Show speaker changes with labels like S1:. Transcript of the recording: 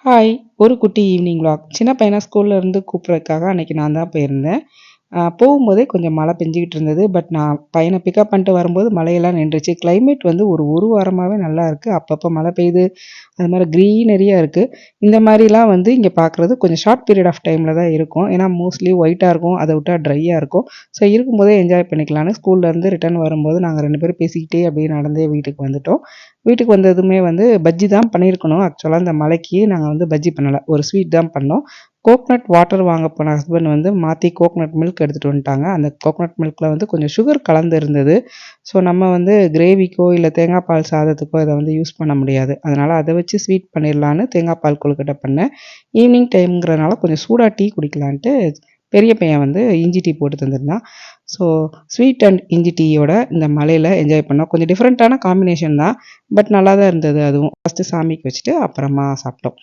S1: Hi! ஒரு குட்டி evening vlog. சின்ன பையன ஸ்கூல்ல இருந்து கூப்பிட்றதுக்காக அன்னைக்கு நான் தான் போயிருந்தேன். போகும்போதே கொஞ்சம் மழை பெஞ்சுக்கிட்டு இருந்தது. பட் நான் பையன பிக்கப் பண்ணிட்டு வரும்போது மழையெல்லாம் நின்றுச்சு. கிளைமேட் வந்து ஒரு வாரமாவே நல்லா இருக்கு. அப்பப்போ மழை பெய்யுது. அது மாரி க்ரீனரியா இருக்கு. இந்த மாரிலாம் வந்து இங்க பார்க்குறது கொஞ்சம் ஷார்ட் பீரியட் ஆஃப் டைம்ல தான் இருக்கும். ஏன்னா மோஸ்ட்லி ஒயிட்டா இருக்கும். அத விட்டா ட்ரையா இருக்கும். ஸோ இருக்கும்போதே என்ஜாய் பண்ணிக்கலான்னு ஸ்கூல்லேருந்து ரிட்டர்ன் வரும்போது நாங்க 2 பேரும் பேசிக்கிட்டே அப்படியே நடந்தே வீட்டுக்கு வந்துட்டோம். வீட்டுக்கு வந்ததுமே வந்து பஜ்ஜி தான் பண்ணியிருக்கணும். ஆக்சுவலா இந்த மழைக்கு நாங்க வந்து பஜ்ஜி பண்ணல. ஒரு ஸ்வீட் தான் பண்ணோம். கோக்னட் வாட்டர் வாங்க போன ஹஸ்பண்ட் வந்து மாத்தி கோக்னட் மில்க் எடுத்துட்டு வந்துட்டாங்க. அந்த கோக்னட் மில்க்ல வந்து கொஞ்சம் சுகர் கலந்து இருந்தது. ஸோ நம்ம வந்து கிரேவிக்கோ, இல்ல தேங்காய் பால் சாதத்துக்கோ இத வந்து யூஸ் பண்ண முடியாது. அதனால அத வச்சு ஸ்வீட் பண்ணிடலான்னு தேங்காய் பால் கொழுக்கட்டை பண்ணேன். ஈவினிங் டைம்ங்கிறனால கொஞ்சம் சூடா டீ குடிக்கலான்ட்டு பெரிய பையன் வந்து இஞ்சி டீ போட்டு தந்திருந்தான். ஸோ ஸ்வீட் அண்ட் இஞ்சி டீயோட இந்த மழையில என்ஜாய் பண்ணோம். கொஞ்சம் டிஃபரெண்ட்டான காம்பினேஷன் தான். பட் நல்லா தான் இருந்தது அதுவும். ஃபர்ஸ்ட்டு சாமிக்கு வச்சுட்டு அப்புறமா சாப்பிட்டோம்.